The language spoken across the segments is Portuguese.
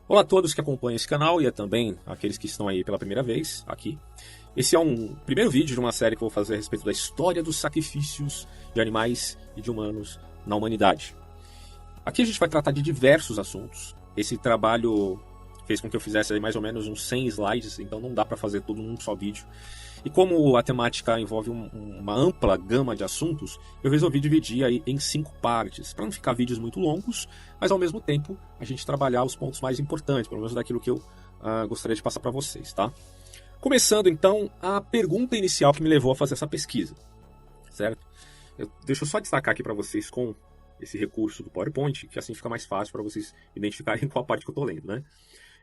Olá a todos que acompanham esse canal e também aqueles que estão aí pela primeira vez aqui. Esse é um primeiro vídeo de uma série que eu vou fazer a respeito da história dos sacrifícios de animais e de humanos na humanidade. Aqui a gente vai tratar de diversos assuntos. Esse trabalho fez com que eu fizesse aí mais ou menos uns 100 slides, então não dá para fazer tudo num só vídeo. E como a temática envolve uma ampla gama de assuntos, eu resolvi dividir aí em 5 partes, para não ficar vídeos muito longos, mas ao mesmo tempo a gente trabalhar os pontos mais importantes, pelo menos daquilo que eu gostaria de passar para vocês, tá? Começando então a pergunta inicial que me levou a fazer essa pesquisa, certo? Deixa eu só destacar aqui para vocês com esse recurso do PowerPoint, que assim fica mais fácil para vocês identificarem qual parte que eu estou lendo, né?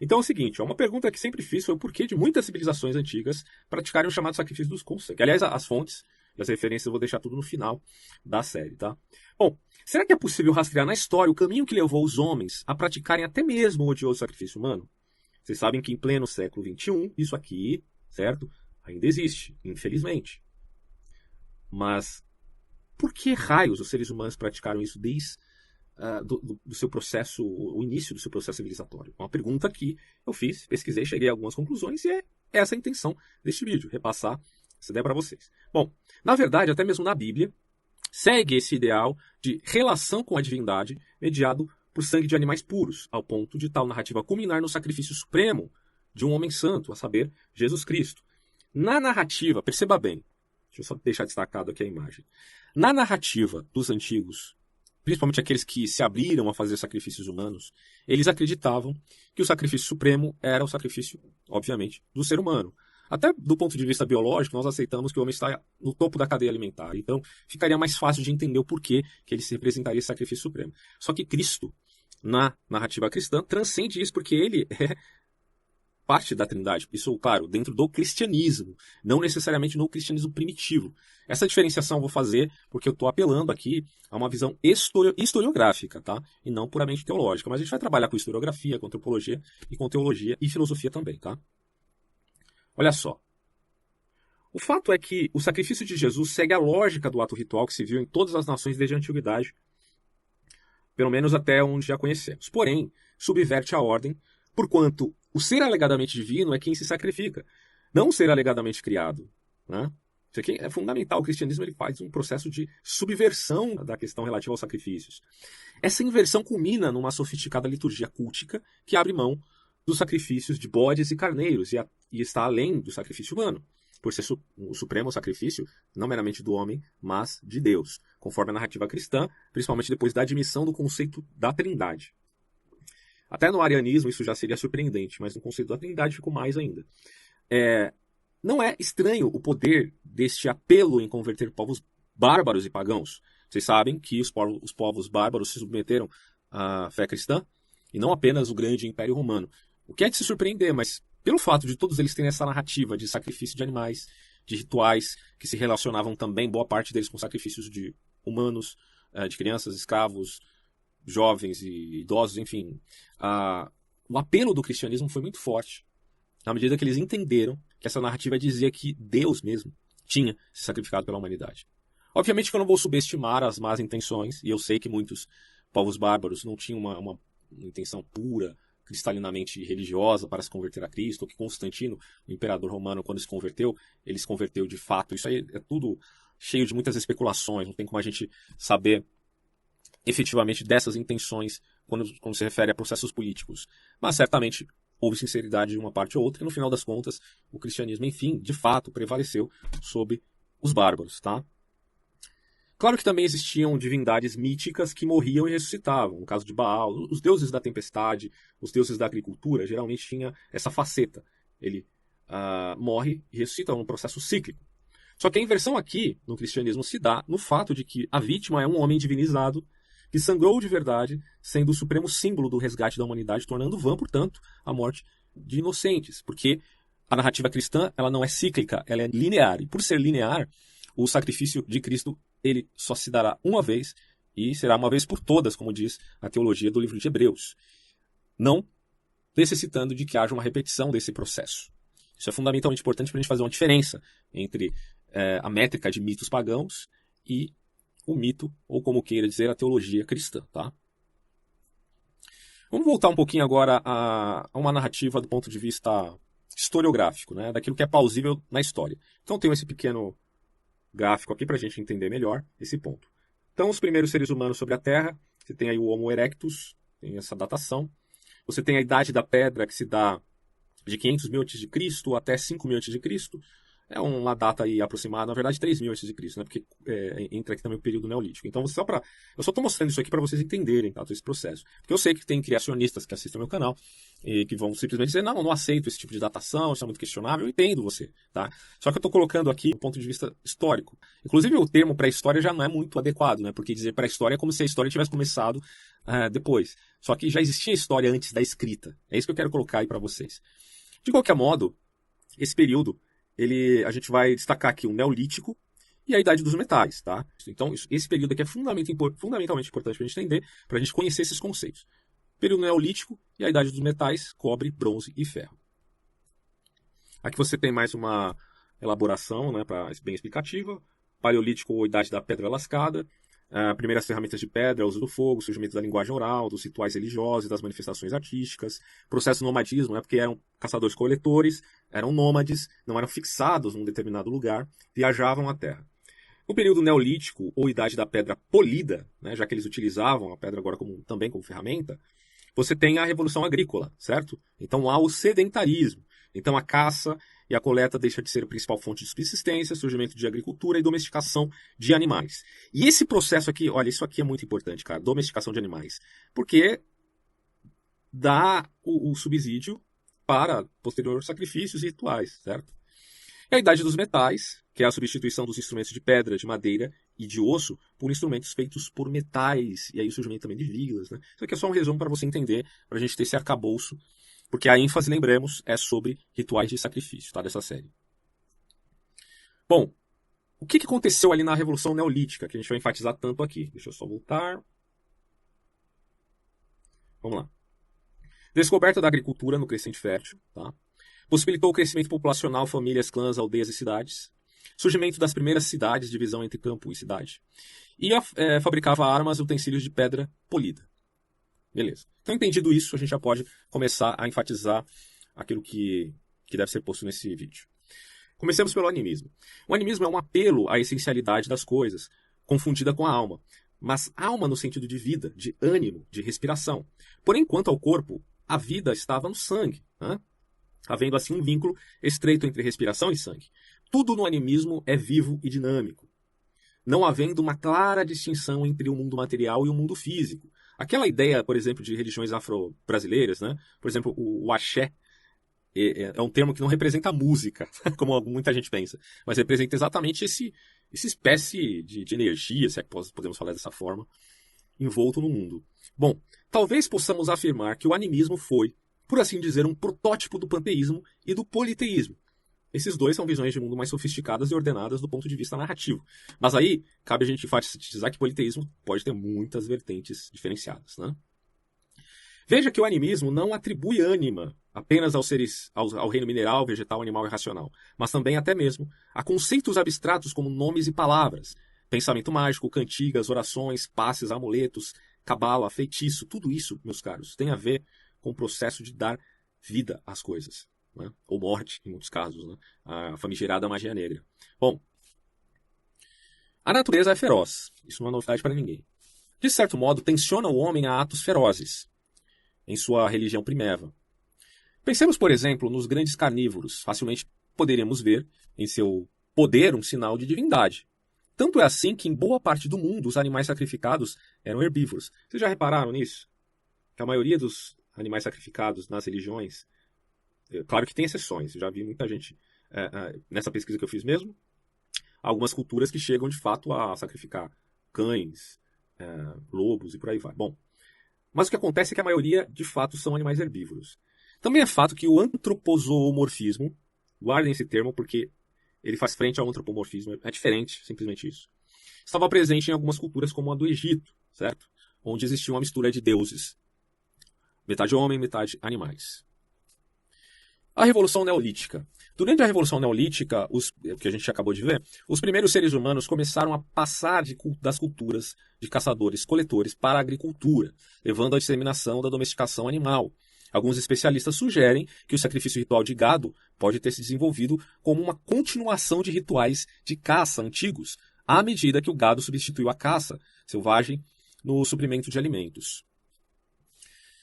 Então é o seguinte, uma pergunta que sempre fiz foi o porquê de muitas civilizações antigas praticarem o chamado sacrifício dos com sangue. Aliás, as fontes e as referências eu vou deixar tudo no final da série, tá? Bom, será que é possível rastrear na história o caminho que levou os homens a praticarem até mesmo o odioso sacrifício humano? Vocês sabem que em pleno século XXI, isso aqui, certo? Ainda existe, infelizmente. Mas por que raios os seres humanos praticaram isso desde do seu processo, o início do seu processo civilizatório? Uma pergunta que eu fiz, pesquisei, cheguei a algumas conclusões e é essa a intenção deste vídeo, repassar essa ideia para vocês. Bom, na verdade, até mesmo na Bíblia, segue esse ideal de relação com a divindade mediado por sangue de animais puros, ao ponto de tal narrativa culminar no sacrifício supremo de um homem santo, a saber, Jesus Cristo. Na narrativa, perceba bem, deixa eu só deixar destacado aqui a imagem. Na narrativa dos antigos, principalmente aqueles que se abriram a fazer sacrifícios humanos, eles acreditavam que o sacrifício supremo era o sacrifício, obviamente, do ser humano. Até do ponto de vista biológico, nós aceitamos que o homem está no topo da cadeia alimentar. Então, ficaria mais fácil de entender o porquê que ele se representaria esse sacrifício supremo. Só que Cristo, na narrativa cristã, transcende isso porque ele é parte da Trindade. Isso, claro, dentro do cristianismo, não necessariamente no cristianismo primitivo. Essa diferenciação eu vou fazer porque eu estou apelando aqui a uma visão historiográfica, tá? E não puramente teológica. Mas a gente vai trabalhar com historiografia, com antropologia e com teologia e filosofia também, tá? Olha só. O fato é que o sacrifício de Jesus segue a lógica do ato ritual que se viu em todas as nações desde a antiguidade, pelo menos até onde já conhecemos. Porém, subverte a ordem, porquanto o ser alegadamente divino é quem se sacrifica, não o ser alegadamente criado, né? Isso aqui é fundamental. O cristianismo ele faz um processo de subversão da questão relativa aos sacrifícios. Essa inversão culmina numa sofisticada liturgia cultica que abre mão dos sacrifícios de bodes e carneiros e está além do sacrifício humano, por ser o supremo sacrifício não meramente do homem, mas de Deus, conforme a narrativa cristã, principalmente depois da admissão do conceito da Trindade. Até no arianismo isso já seria surpreendente, mas no conceito da Trindade ficou mais ainda. Não é estranho o poder deste apelo em converter povos bárbaros e pagãos. Vocês sabem que os povos bárbaros se submeteram à fé cristã, e não apenas o grande Império Romano. O que é de se surpreender, mas pelo fato de todos eles terem essa narrativa de sacrifício de animais, de rituais, que se relacionavam também, boa parte deles, com sacrifícios de humanos, de crianças, escravos, jovens e idosos, enfim. O apelo do cristianismo foi muito forte, na medida que eles entenderam que essa narrativa dizia que Deus mesmo tinha se sacrificado pela humanidade. Obviamente que eu não vou subestimar as más intenções, e eu sei que muitos povos bárbaros não tinham uma intenção pura, cristalinamente religiosa para se converter a Cristo, ou que Constantino, o imperador romano, quando se converteu, ele se converteu de fato. Isso aí é tudo cheio de muitas especulações, não tem como a gente saber efetivamente dessas intenções quando se refere a processos políticos. Mas certamente houve sinceridade de uma parte ou outra, e no final das contas, o cristianismo, enfim, de fato, prevaleceu sobre os bárbaros, tá? Claro que também existiam divindades míticas que morriam e ressuscitavam. No caso de Baal, os deuses da tempestade, os deuses da agricultura, geralmente tinha essa faceta. Ele morre e ressuscita num processo cíclico. Só que a inversão aqui, no cristianismo, se dá no fato de que a vítima é um homem divinizado que sangrou de verdade, sendo o supremo símbolo do resgate da humanidade, tornando vã, portanto, a morte de inocentes. Porque a narrativa cristã ela não é cíclica, ela é linear. E por ser linear, o sacrifício de Cristo ele só se dará uma vez e será uma vez por todas, como diz a teologia do livro de Hebreus. Não necessitando de que haja uma repetição desse processo. Isso é fundamentalmente importante para a gente fazer uma diferença entre a métrica de mitos pagãos e o mito, ou como queira dizer, a teologia cristã, tá? Vamos voltar um pouquinho agora a uma narrativa do ponto de vista historiográfico, né? Daquilo que é plausível na história. Então tenho esse pequeno gráfico aqui para a gente entender melhor esse ponto. Então, os primeiros seres humanos sobre a Terra, você tem aí o Homo erectus, tem essa datação. Você tem a Idade da Pedra, que se dá de 500 mil a.C. até 5 mil a.C. É uma data aí aproximada, na verdade 3 mil a.C., né? Porque entra aqui também o período neolítico. Então, eu só estou mostrando isso aqui para vocês entenderem, tá, todo esse processo. Porque eu sei que tem criacionistas que assistem ao meu canal e que vão simplesmente dizer, não aceito esse tipo de datação, isso é muito questionável. Eu entendo você, tá? Só que eu estou colocando aqui do ponto de vista histórico. Inclusive, o termo pré-história já não é muito adequado, né? Porque dizer pré-história é como se a história tivesse começado depois. Só que já existia história antes da escrita. É isso que eu quero colocar aí para vocês. De qualquer modo, esse período, a gente vai destacar aqui o Neolítico e a Idade dos Metais, tá? Então, esse período aqui é fundamentalmente importante para a gente entender, para a gente conhecer esses conceitos. O período Neolítico e a Idade dos Metais, cobre, bronze e ferro. Aqui você tem mais uma elaboração, né, bem explicativa. Paleolítico ou Idade da Pedra Lascada. Primeiras ferramentas de pedra, uso do fogo, surgimento da linguagem oral, dos rituais religiosos e das manifestações artísticas, processo do nomadismo, né, porque eram caçadores-coletores, eram nômades, não eram fixados num determinado lugar, viajavam a terra. No período neolítico, ou Idade da Pedra Polida, né, já que eles utilizavam a pedra agora também como ferramenta, você tem a Revolução Agrícola, certo? Então há o sedentarismo. Então a caça e a coleta deixa de ser a principal fonte de subsistência, surgimento de agricultura e domesticação de animais. E esse processo aqui, olha, isso aqui é muito importante, cara, domesticação de animais. Porque dá o subsídio para posterior sacrifícios e rituais, certo? E a Idade dos Metais, que é a substituição dos instrumentos de pedra, de madeira e de osso por instrumentos feitos por metais, e aí o surgimento também de vigas, né? Isso aqui é só um resumo para você entender, para a gente ter esse arcabouço, porque a ênfase, lembremos, é sobre rituais de sacrifício, tá, dessa série. Bom, o que aconteceu ali na Revolução Neolítica, que a gente vai enfatizar tanto aqui? Deixa eu só voltar. Vamos lá. Descoberta da agricultura no Crescente Fértil, tá? Possibilitou o crescimento populacional, famílias, clãs, aldeias e cidades. Surgimento das primeiras cidades, divisão entre campo e cidade. E fabricava armas e utensílios de pedra polida. Beleza. Então, entendido isso, a gente já pode começar a enfatizar aquilo que deve ser posto nesse vídeo. Comecemos pelo animismo. O animismo é um apelo à essencialidade das coisas, confundida com a alma. Mas alma no sentido de vida, de ânimo, de respiração. Porém, quanto ao corpo, a vida estava no sangue, né? Havendo assim um vínculo estreito entre respiração e sangue. Tudo no animismo é vivo e dinâmico, não havendo uma clara distinção entre o mundo material e o mundo físico. Aquela ideia, por exemplo, de religiões afro-brasileiras, né? Por exemplo, o axé é um termo que não representa a música, como muita gente pensa, mas representa exatamente essa espécie de energia, se é que podemos falar dessa forma, envolto no mundo. Bom, talvez possamos afirmar que o animismo foi, por assim dizer, um protótipo do panteísmo e do politeísmo. Esses dois são visões de mundo mais sofisticadas e ordenadas do ponto de vista narrativo. Mas aí, cabe a gente enfatizar que o politeísmo pode ter muitas vertentes diferenciadas, né? Veja que o animismo não atribui ânima apenas aos seres, ao reino mineral, vegetal, animal e racional, mas também até mesmo a conceitos abstratos como nomes e palavras, pensamento mágico, cantigas, orações, passes, amuletos, cabala, feitiço, tudo isso, meus caros, tem a ver com o processo de dar vida às coisas. Né? Ou morte, em muitos casos, né? A famigerada magia negra. Bom, a natureza é feroz, isso não é novidade para ninguém. De certo modo, tensiona o homem a atos ferozes, em sua religião primeva. Pensemos, por exemplo, nos grandes carnívoros. Facilmente poderíamos ver em seu poder um sinal de divindade. Tanto é assim que em boa parte do mundo os animais sacrificados eram herbívoros. Vocês já repararam nisso? Que a maioria dos animais sacrificados nas religiões, claro que tem exceções, eu já vi muita gente nessa pesquisa que eu fiz mesmo, algumas culturas que chegam de fato a sacrificar cães, lobos e por aí vai. Bom, mas o que acontece é que a maioria de fato são animais herbívoros. Também é fato que o antropozoomorfismo, guardem esse termo porque ele faz frente ao antropomorfismo, é diferente, simplesmente isso. Estava presente em algumas culturas como a do Egito, certo? Onde existia uma mistura de deuses, metade homem, metade animais. A Revolução Neolítica. Durante a Revolução Neolítica, que a gente acabou de ver, os primeiros seres humanos começaram a passar das culturas de caçadores-coletores para a agricultura, levando à disseminação da domesticação animal. Alguns especialistas sugerem que o sacrifício ritual de gado pode ter se desenvolvido como uma continuação de rituais de caça antigos, à medida que o gado substituiu a caça selvagem no suprimento de alimentos.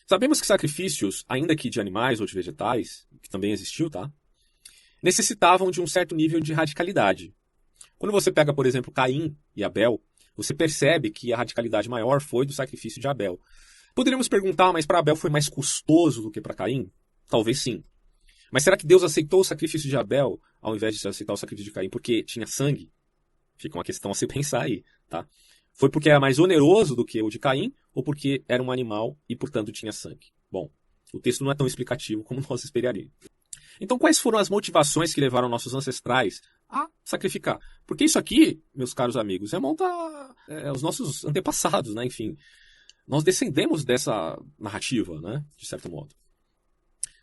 Sabemos que sacrifícios, ainda que de animais ou de vegetais, que também existiu, tá? Necessitavam de um certo nível de radicalidade. Quando você pega, por exemplo, Caim e Abel, você percebe que a radicalidade maior foi do sacrifício de Abel. Poderíamos perguntar, mas para Abel foi mais custoso do que para Caim? Talvez sim. Mas será que Deus aceitou o sacrifício de Abel ao invés de aceitar o sacrifício de Caim porque tinha sangue? Fica uma questão a se pensar aí, tá? Foi porque era mais oneroso do que o de Caim ou porque era um animal e, portanto, tinha sangue? Bom, o texto não é tão explicativo como nós esperaríamos. Então, quais foram as motivações que levaram nossos ancestrais a sacrificar? Porque isso aqui, meus caros amigos, remonta aos nossos antepassados, né? Enfim, nós descendemos dessa narrativa, né? De certo modo.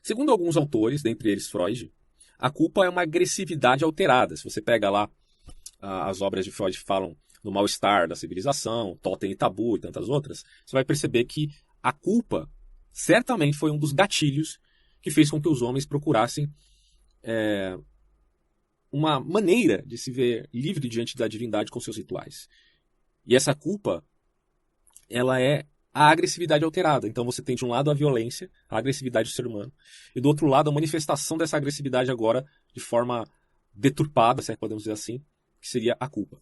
Segundo alguns autores, dentre eles Freud, a culpa é uma agressividade alterada. Se você pega lá as obras de Freud que falam do mal-estar da civilização, Totem e Tabu e tantas outras, você vai perceber que a culpa certamente foi um dos gatilhos que fez com que os homens procurassem uma maneira de se ver livre diante da divindade com seus rituais. E essa culpa, ela é a agressividade alterada. Então você tem de um lado a violência, a agressividade do ser humano, e do outro lado a manifestação dessa agressividade agora de forma deturpada, se é que podemos dizer assim, que seria a culpa.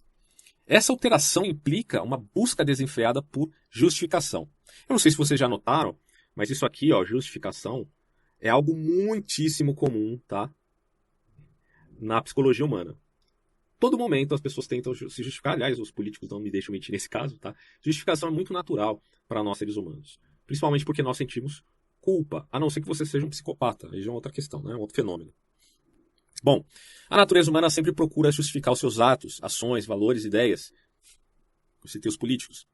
Essa alteração implica uma busca desenfreada por justificação. Eu não sei se vocês já notaram, mas isso aqui, ó, justificação, é algo muitíssimo comum, tá? Na psicologia humana. Todo momento as pessoas tentam se justificar, aliás, os políticos não me deixam mentir nesse caso, tá? Justificação é muito natural para nós seres humanos. Principalmente porque nós sentimos culpa, a não ser que você seja um psicopata. Aí já é outra questão, né? Um outro fenômeno. Bom, a natureza humana sempre procura justificar os seus atos, ações, valores, ideias. Eu citei os políticos.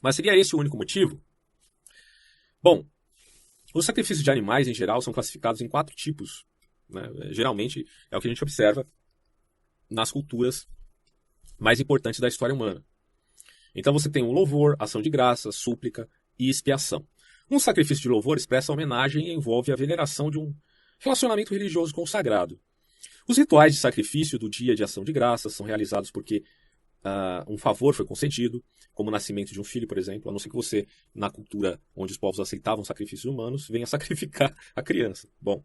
Mas seria esse o único motivo? Bom, os sacrifícios de animais, em geral, são classificados em 4 tipos. Né? Geralmente, é o que a gente observa nas culturas mais importantes da história humana. Então você tem o louvor, ação de graça, súplica e expiação. Um sacrifício de louvor expressa a homenagem e envolve a veneração de um relacionamento religioso consagrado. Os rituais de sacrifício do dia de ação de graças são realizados porque um favor foi concedido, como o nascimento de um filho, por exemplo, a não ser que você, na cultura onde os povos aceitavam sacrifícios humanos, venha sacrificar a criança. Bom,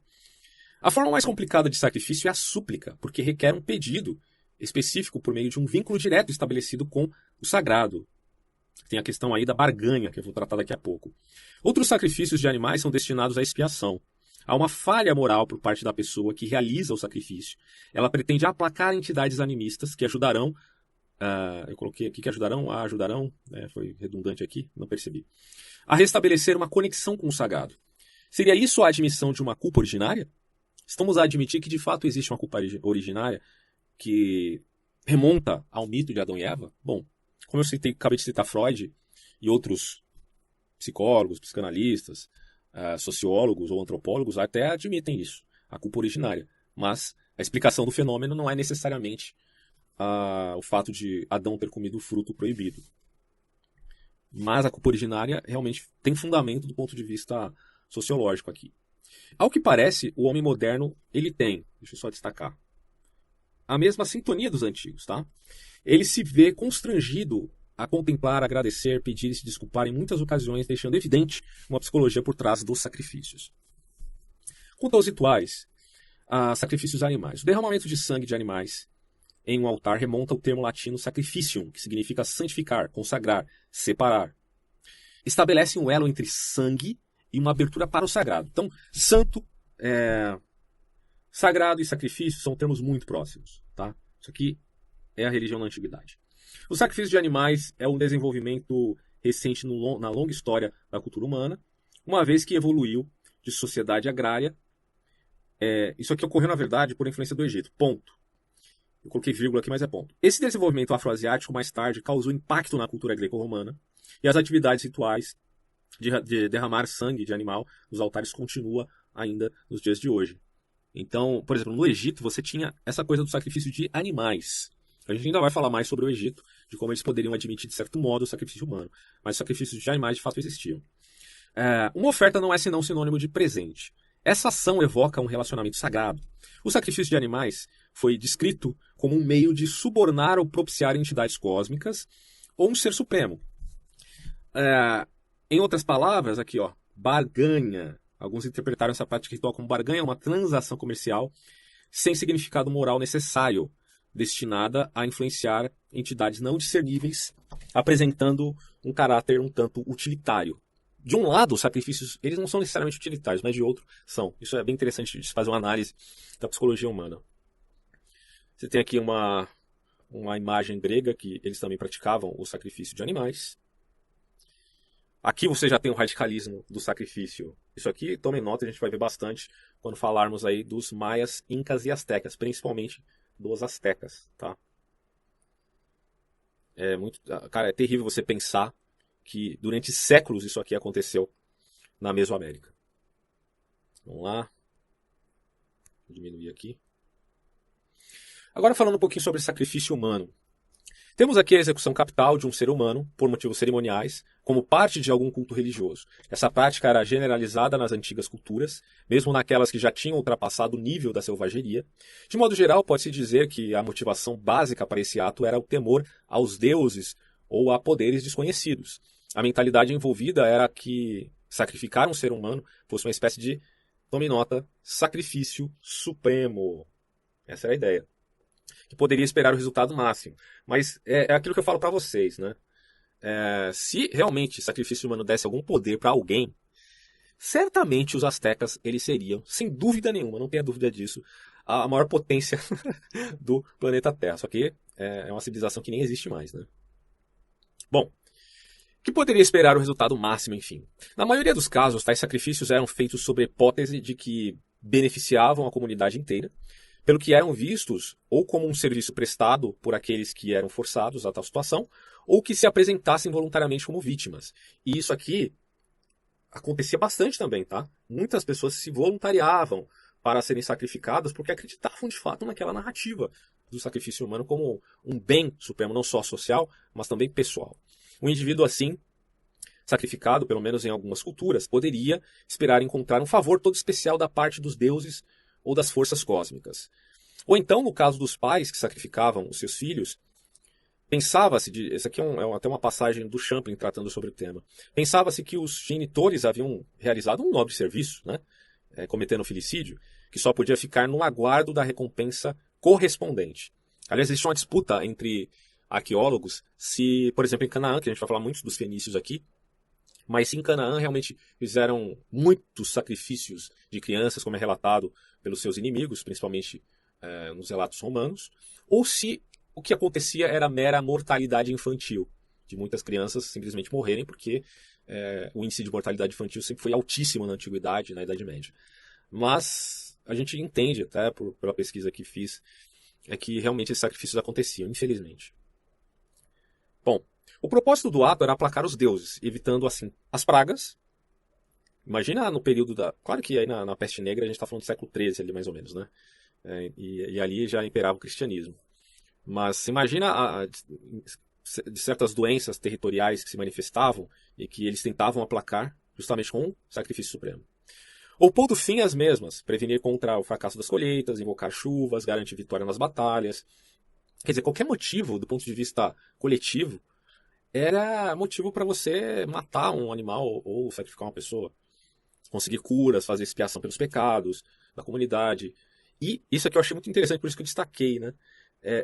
a forma mais complicada de sacrifício é a súplica, porque requer um pedido específico por meio de um vínculo direto estabelecido com o sagrado. Tem a questão aí da barganha, que eu vou tratar daqui a pouco. Outros sacrifícios de animais são destinados à expiação. Há uma falha moral por parte da pessoa que realiza o sacrifício. Ela pretende aplacar entidades animistas que ajudarão. Eu coloquei aqui que ajudarão. Foi redundante aqui, não percebi. A restabelecer uma conexão com o sagrado. Seria isso a admissão de uma culpa originária? Estamos a admitir que de fato existe uma culpa originária que remonta ao mito de Adão e Eva? Bom, como eu acabei de citar Freud e outros psicólogos, psicanalistas, sociólogos ou antropólogos até admitem isso, a culpa originária. Mas a explicação do fenômeno não é necessariamente o fato de Adão ter comido o fruto proibido. Mas a culpa originária realmente tem fundamento do ponto de vista sociológico aqui. Ao que parece, o homem moderno ele tem, deixa eu só destacar, a mesma sintonia dos antigos, tá? Ele se vê constrangido a contemplar, agradecer, pedir e se desculpar em muitas ocasiões, deixando evidente uma psicologia por trás dos sacrifícios. Quanto aos rituais, sacrifícios animais. O derramamento de sangue de animais em um altar remonta ao termo latino sacrificium, que significa santificar, consagrar, separar. Estabelece um elo entre sangue e uma abertura para o sagrado. Então, santo, sagrado e sacrifício são termos muito próximos. Tá? Isso aqui é a religião na antiguidade. O sacrifício de animais é um desenvolvimento recente na longa história da cultura humana, uma vez que evoluiu de sociedade agrária. Isso aqui ocorreu, na verdade, por influência do Egito. Ponto. Eu coloquei vírgula aqui, mas é ponto. Esse desenvolvimento afroasiático, mais tarde, causou impacto na cultura greco-romana e as atividades rituais de derramar sangue de animal nos altares continua ainda nos dias de hoje. Então, por exemplo, no Egito você tinha essa coisa do sacrifício de animais. A gente ainda vai falar mais sobre o Egito, de como eles poderiam admitir, de certo modo, o sacrifício humano. Mas os sacrifícios de animais, de fato, existiam. Uma oferta não é senão sinônimo de presente. Essa ação evoca um relacionamento sagrado. O sacrifício de animais foi descrito como um meio de subornar ou propiciar entidades cósmicas ou um ser supremo. Em outras palavras, aqui, ó, barganha. Alguns interpretaram essa prática ritual como barganha, uma transação comercial sem significado moral necessário, destinada a influenciar entidades não discerníveis, apresentando um caráter um tanto utilitário. De um lado, os sacrifícios eles não são necessariamente utilitários, mas de outro são. Isso é bem interessante de se fazer uma análise da psicologia humana. Você tem aqui uma imagem grega que eles também praticavam o sacrifício de animais. Aqui você já tem o radicalismo do sacrifício. Isso aqui, tomem nota, a gente vai ver bastante quando falarmos aí dos maias, incas e astecas, principalmente dos astecas, tá? Cara, é terrível você pensar que durante séculos isso aqui aconteceu na Mesoamérica. Vamos lá. Vou diminuir aqui. Agora falando um pouquinho sobre sacrifício humano. Temos aqui a execução capital de um ser humano, por motivos cerimoniais, como parte de algum culto religioso. Essa prática era generalizada nas antigas culturas, mesmo naquelas que já tinham ultrapassado o nível da selvageria. De modo geral, pode-se dizer que a motivação básica para esse ato era o temor aos deuses ou a poderes desconhecidos. A mentalidade envolvida era que sacrificar um ser humano fosse uma espécie de, tome nota, sacrifício supremo. Essa era a ideia. Que poderia esperar o resultado máximo. Mas é aquilo que eu falo para vocês, né? Se realmente sacrifício humano desse algum poder para alguém, certamente os astecas eles seriam, sem dúvida nenhuma, não tenha dúvida disso, a maior potência do planeta Terra. Só que é uma civilização que nem existe mais, né? Bom, que poderia esperar o resultado máximo, enfim. Na maioria dos casos, tais sacrifícios eram feitos sob a hipótese de que beneficiavam a comunidade inteira, pelo que eram vistos ou como um serviço prestado por aqueles que eram forçados a tal situação, ou que se apresentassem voluntariamente como vítimas. E isso aqui acontecia bastante também, tá? Muitas pessoas se voluntariavam para serem sacrificadas porque acreditavam de fato naquela narrativa do sacrifício humano como um bem supremo, não só social, mas também pessoal. Um indivíduo assim, sacrificado, pelo menos em algumas culturas, poderia esperar encontrar um favor todo especial da parte dos deuses ou das forças cósmicas. Ou então, no caso dos pais que sacrificavam os seus filhos, pensava-se, essa aqui é até uma passagem do Champlin tratando sobre o tema, pensava-se que os genitores haviam realizado um nobre serviço, né, cometendo filicídio, que só podia ficar no aguardo da recompensa correspondente. Aliás, existe uma disputa entre arqueólogos se, por exemplo, em Canaã, que a gente vai falar muito dos fenícios aqui, mas se em Canaã realmente fizeram muitos sacrifícios de crianças, como é relatado pelos seus inimigos, principalmente nos relatos romanos, ou se o que acontecia era mera mortalidade infantil, de muitas crianças simplesmente morrerem, porque o índice de mortalidade infantil sempre foi altíssimo na Antiguidade, na Idade Média. Mas a gente entende, até pela pesquisa que fiz, que realmente esses sacrifícios aconteciam, infelizmente. Bom, o propósito do ato era aplacar os deuses, evitando assim as pragas. Imagina no período da... Claro que aí na Peste Negra a gente está falando do século XIII ali mais ou menos, né? E ali já imperava o cristianismo. Mas imagina de certas doenças territoriais que se manifestavam e que eles tentavam aplacar justamente com o sacrifício supremo. Ou pondo fim às mesmas, prevenir contra o fracasso das colheitas, invocar chuvas, garantir vitória nas batalhas. Quer dizer, qualquer motivo do ponto de vista coletivo era motivo para você matar um animal ou sacrificar uma pessoa. Conseguir curas, fazer expiação pelos pecados da comunidade. E isso aqui eu achei muito interessante, por isso que eu destaquei, né?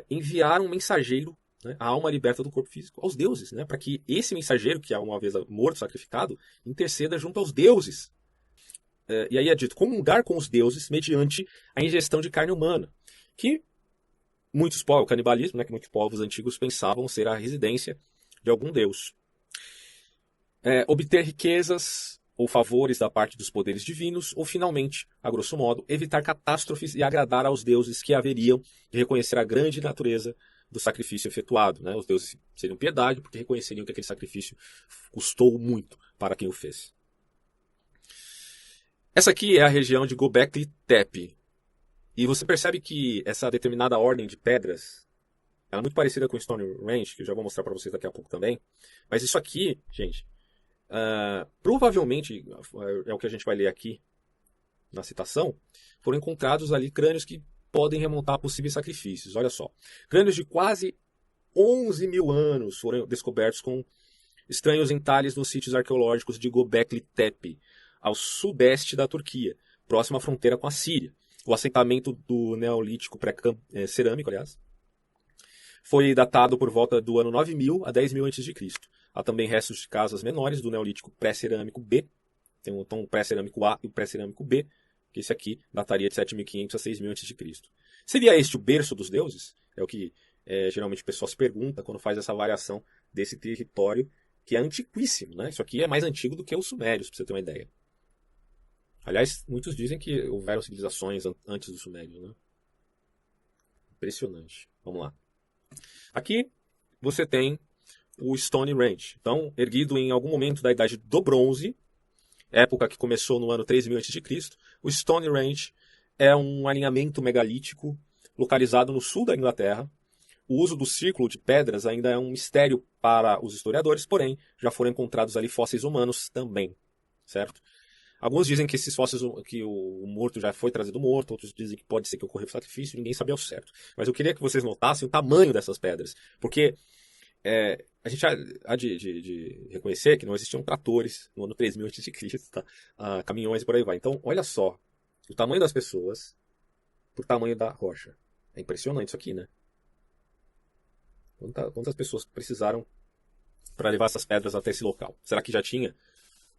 Enviar um mensageiro, né, a alma liberta do corpo físico, aos deuses, né? Para que esse mensageiro, que é uma vez morto, sacrificado, interceda junto aos deuses. E aí é dito, comungar com os deuses mediante a ingestão de carne humana. Que muitos povos, o canibalismo, né, que muitos povos antigos pensavam ser a residência de algum deus. Obter riquezas ou favores da parte dos poderes divinos, ou finalmente, a grosso modo, evitar catástrofes e agradar aos deuses que haveriam de reconhecer a grande natureza do sacrifício efetuado. Né? Os deuses seriam piedade porque reconheceriam que aquele sacrifício custou muito para quem o fez. Essa aqui é a região de Göbekli Tepe. E você percebe que essa determinada ordem de pedras, ela é muito parecida com o Stone Range, que eu já vou mostrar para vocês daqui a pouco também. Mas isso aqui, gente, provavelmente, é o que a gente vai ler aqui na citação, foram encontrados ali crânios que podem remontar a possíveis sacrifícios. Olha só. Crânios de quase 11 mil anos foram descobertos com estranhos entalhes nos sítios arqueológicos de Göbekli Tepe, ao sudeste da Turquia, próximo à fronteira com a Síria. O assentamento do Neolítico pré-cerâmico, aliás, foi datado por volta do ano 9000 a 10.000 a.C. Há também restos de casas menores do Neolítico pré-cerâmico B, tem o pré-cerâmico A e o pré-cerâmico B, que esse aqui dataria de 7.500 a 6.000 a.C. Seria este o berço dos deuses? É o que geralmente o pessoal se pergunta quando faz essa variação desse território, que é antiquíssimo, né? Isso aqui é mais antigo do que os sumérios, para você ter uma ideia. Aliás, muitos dizem que houveram civilizações antes dos sumérios, né? Impressionante. Vamos lá. Aqui você tem o Stone Range. Então, erguido em algum momento da Idade do Bronze, época que começou no ano 3000 a.C., o Stone Range é um alinhamento megalítico localizado no sul da Inglaterra. O uso do círculo de pedras ainda é um mistério para os historiadores, porém, já foram encontrados ali fósseis humanos também, certo? Alguns dizem que esses fósseis, que o morto já foi trazido morto, outros dizem que pode ser que ocorreu sacrifício, ninguém sabe ao certo. Mas eu queria que vocês notassem o tamanho dessas pedras, porque a gente há de reconhecer que não existiam tratores no ano 3000 a.C., tá? Caminhões e por aí vai. Então, olha só, o tamanho das pessoas por tamanho da rocha. É impressionante isso aqui, né? Quantas pessoas precisaram para levar essas pedras até esse local? Será que já tinha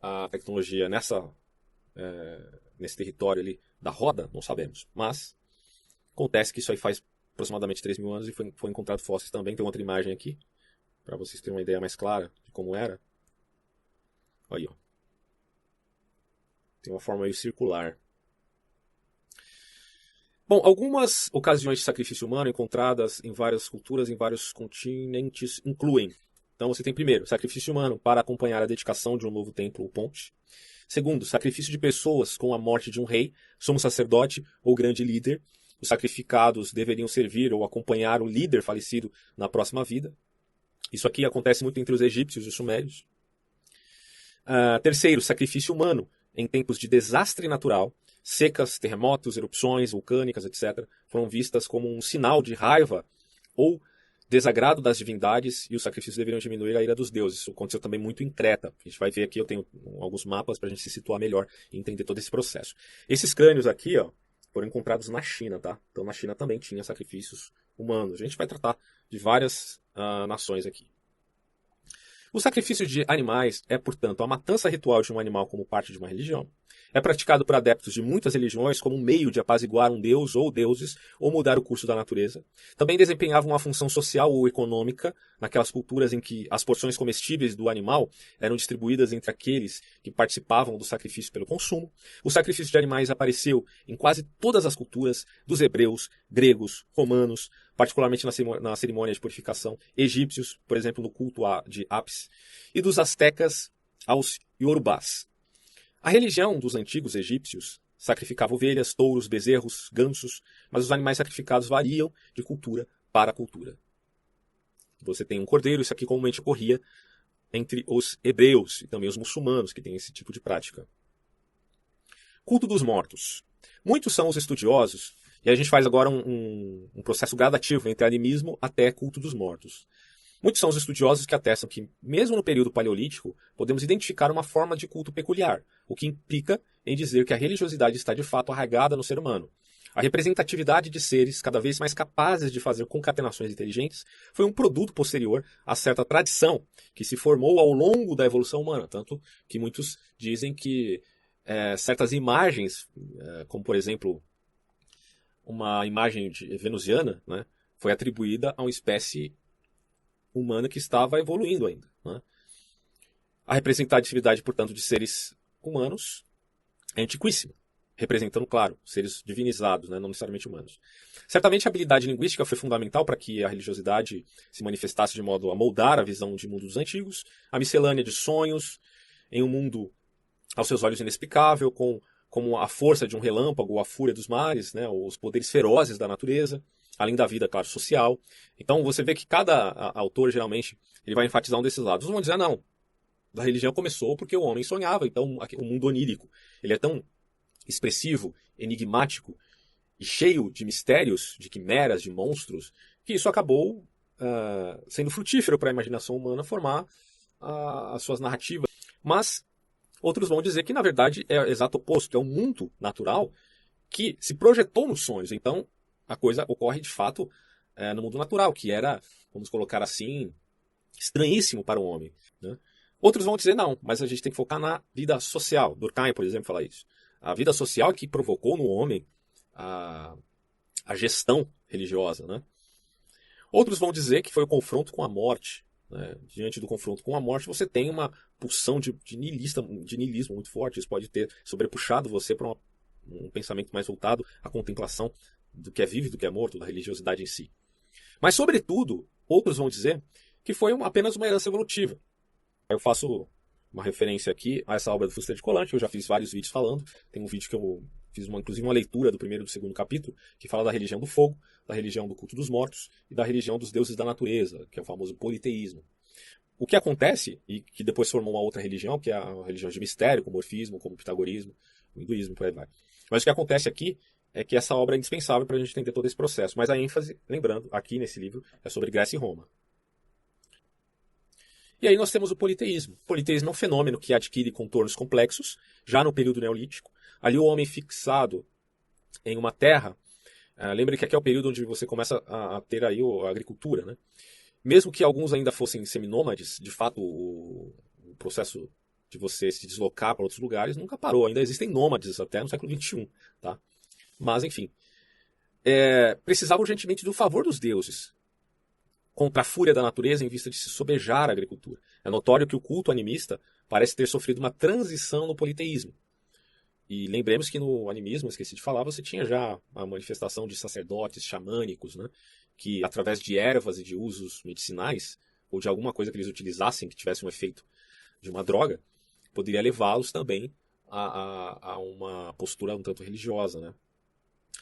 a tecnologia nesse território ali da roda? Não sabemos. Mas acontece que isso aí faz aproximadamente 3.000 anos e foi encontrado fósseis também. Tem outra imagem aqui, para vocês terem uma ideia mais clara de como era. Aí, ó. Tem uma forma meio circular. Bom, algumas ocasiões de sacrifício humano encontradas em várias culturas, em vários continentes, incluem. Então você tem, primeiro, sacrifício humano para acompanhar a dedicação de um novo templo ou ponte. Segundo, sacrifício de pessoas com a morte de um rei, sumo sacerdote ou grande líder. Os sacrificados deveriam servir ou acompanhar o líder falecido na próxima vida. Isso aqui acontece muito entre os egípcios e os sumérios. Terceiro, sacrifício humano em tempos de desastre natural. Secas, terremotos, erupções vulcânicas, etc., foram vistas como um sinal de raiva ou desagrado das divindades, e os sacrifícios deveriam diminuir a ira dos deuses. Isso aconteceu também muito em Creta. A gente vai ver aqui, eu tenho alguns mapas para a gente se situar melhor e entender todo esse processo. Esses crânios aqui, ó, foram encontrados na China, tá? Então na China também tinha sacrifícios humanos. A gente vai tratar de várias nações aqui. O sacrifício de animais é, portanto, a matança ritual de um animal como parte de uma religião. É praticado por adeptos de muitas religiões como um meio de apaziguar um deus ou deuses ou mudar o curso da natureza. Também desempenhava uma função social ou econômica naquelas culturas em que as porções comestíveis do animal eram distribuídas entre aqueles que participavam do sacrifício pelo consumo. O sacrifício de animais apareceu em quase todas as culturas dos hebreus, gregos, romanos, particularmente na cerimônia de purificação, egípcios, por exemplo, no culto de Apis, e dos astecas aos iorubás. A religião dos antigos egípcios sacrificava ovelhas, touros, bezerros, gansos, mas os animais sacrificados variam de cultura para cultura. Você tem um cordeiro, isso aqui comumente ocorria entre os hebreus e também os muçulmanos, que têm esse tipo de prática. Culto dos mortos. Muitos são os estudiosos, e a gente faz agora um processo gradativo entre animismo até culto dos mortos. Muitos são os estudiosos que atestam que, mesmo no período paleolítico, podemos identificar uma forma de culto peculiar, o que implica em dizer que a religiosidade está de fato arraigada no ser humano. A representatividade de seres cada vez mais capazes de fazer concatenações inteligentes foi um produto posterior a certa tradição que se formou ao longo da evolução humana, tanto que muitos dizem que certas imagens, como por exemplo uma imagem venusiana, né, foi atribuída a uma espécie humana que estava evoluindo ainda. Né? A representatividade, portanto, de seres humanos é antiquíssima, representando, claro, seres divinizados, né? Não necessariamente humanos. Certamente a habilidade linguística foi fundamental para que a religiosidade se manifestasse de modo a moldar a visão de mundo dos antigos, a miscelânea de sonhos em um mundo aos seus olhos inexplicável, com como a força de um relâmpago, a fúria dos mares, né, os poderes ferozes da natureza, além da vida, claro, social. Então você vê que cada autor, geralmente, ele vai enfatizar um desses lados. Uns vão dizer, não, a religião começou porque o homem sonhava, então o mundo onírico, ele é tão expressivo, enigmático e cheio de mistérios, de quimeras, de monstros, que isso acabou sendo frutífero para a imaginação humana formar as suas narrativas. Mas outros vão dizer que, na verdade, é o exato oposto, é um mundo natural que se projetou nos sonhos. Então, a coisa ocorre, de fato, no mundo natural, que era, vamos colocar assim, estranhíssimo para o homem, né? Outros vão dizer, não, mas a gente tem que focar na vida social. Durkheim, por exemplo, fala isso. A vida social que provocou no homem a gestão religiosa, né? Outros vão dizer que foi o confronto com a morte, né? Diante do confronto com a morte, você tem uma pulsão de niilismo muito forte. Isso pode ter sobrepuxado você para um pensamento mais voltado à contemplação do que é vivo e do que é morto, da religiosidade em si. Mas, sobretudo, outros vão dizer que foi apenas uma herança evolutiva. Eu faço uma referência aqui a essa obra do Fuster de Colante, eu já fiz vários vídeos falando. Tem um vídeo que eu fiz inclusive uma leitura do primeiro e do segundo capítulo, que fala da religião do fogo, da religião do culto dos mortos e da religião dos deuses da natureza, que é o famoso politeísmo. O que acontece, e que depois formou uma outra religião, que é a religião de mistério, como o morfismo, como o pitagorismo, o hinduísmo, por aí vai. Mas o que acontece aqui é que essa obra é indispensável para a gente entender todo esse processo. Mas a ênfase, lembrando, aqui nesse livro, é sobre Grécia e Roma. E aí nós temos o politeísmo. O politeísmo é um fenômeno que adquire contornos complexos, já no período neolítico. Ali o homem fixado em uma terra, lembre que aqui é o período onde você começa a ter aí a agricultura, né? Mesmo que alguns ainda fossem seminômades, de fato o processo de você se deslocar para outros lugares nunca parou. Ainda existem nômades até no século XXI, tá? Mas enfim, precisava urgentemente do favor dos deuses contra a fúria da natureza em vista de se sobejar a agricultura. É notório que o culto animista parece ter sofrido uma transição no politeísmo. E lembremos que no animismo, esqueci de falar, você tinha já a manifestação de sacerdotes xamânicos, né, que através de ervas e de usos medicinais, ou de alguma coisa que eles utilizassem que tivesse um efeito de uma droga, poderia levá-los também a uma postura um tanto religiosa, né?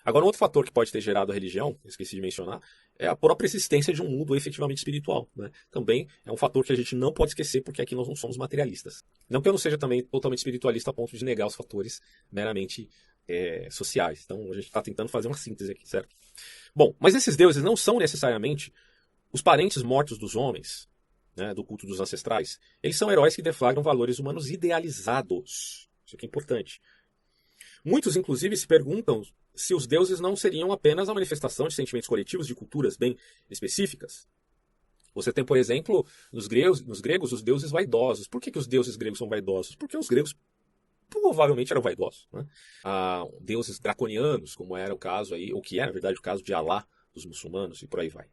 Agora, um outro fator que pode ter gerado a religião, esqueci de mencionar, é a própria existência de um mundo efetivamente espiritual, né? Também é um fator que a gente não pode esquecer, porque aqui nós não somos materialistas. Não que eu não seja também totalmente espiritualista a ponto de negar os fatores meramente sociais. Então, a gente está tentando fazer uma síntese aqui, certo? Bom, mas esses deuses não são necessariamente os parentes mortos dos homens, né, do culto dos ancestrais. Eles são heróis que deflagram valores humanos idealizados. Isso aqui é importante. Muitos, inclusive, se perguntam se os deuses não seriam apenas a manifestação de sentimentos coletivos de culturas bem específicas. Você tem, por exemplo, nos gregos os deuses vaidosos. Por que os deuses gregos são vaidosos? Porque os gregos provavelmente eram vaidosos, né? Deuses draconianos, como era o caso aí, ou que é, na verdade, o caso de Alá, dos muçulmanos, e por aí vai.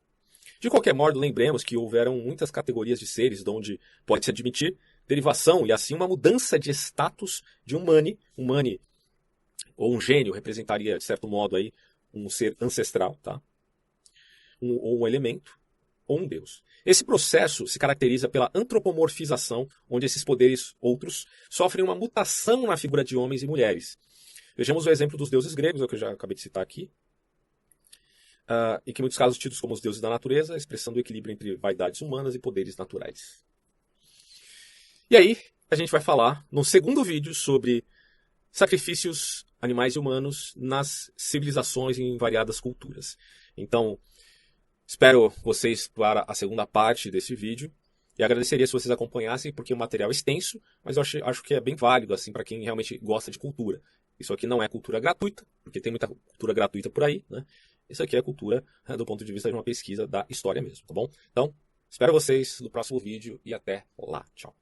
De qualquer modo, lembremos que houveram muitas categorias de seres onde pode-se admitir derivação e assim uma mudança de status de um mani, ou um gênio representaria, de certo modo, aí, um ser ancestral, tá? Ou um elemento, ou um deus. Esse processo se caracteriza pela antropomorfização, onde esses poderes outros sofrem uma mutação na figura de homens e mulheres. Vejamos o exemplo dos deuses gregos, é o que eu já acabei de citar aqui, e que em muitos casos tidos como os deuses da natureza, expressando o equilíbrio entre vaidades humanas e poderes naturais. E aí, a gente vai falar no segundo vídeo sobre sacrifícios animais e humanos nas civilizações em variadas culturas. Então, espero vocês para a segunda parte desse vídeo e agradeceria se vocês acompanhassem, porque o material é extenso, mas eu acho que é bem válido assim para quem realmente gosta de cultura. Isso aqui não é cultura gratuita, porque tem muita cultura gratuita por aí, né? Isso aqui é cultura do ponto de vista de uma pesquisa da história mesmo, tá bom? Então, espero vocês no próximo vídeo e até lá. Tchau.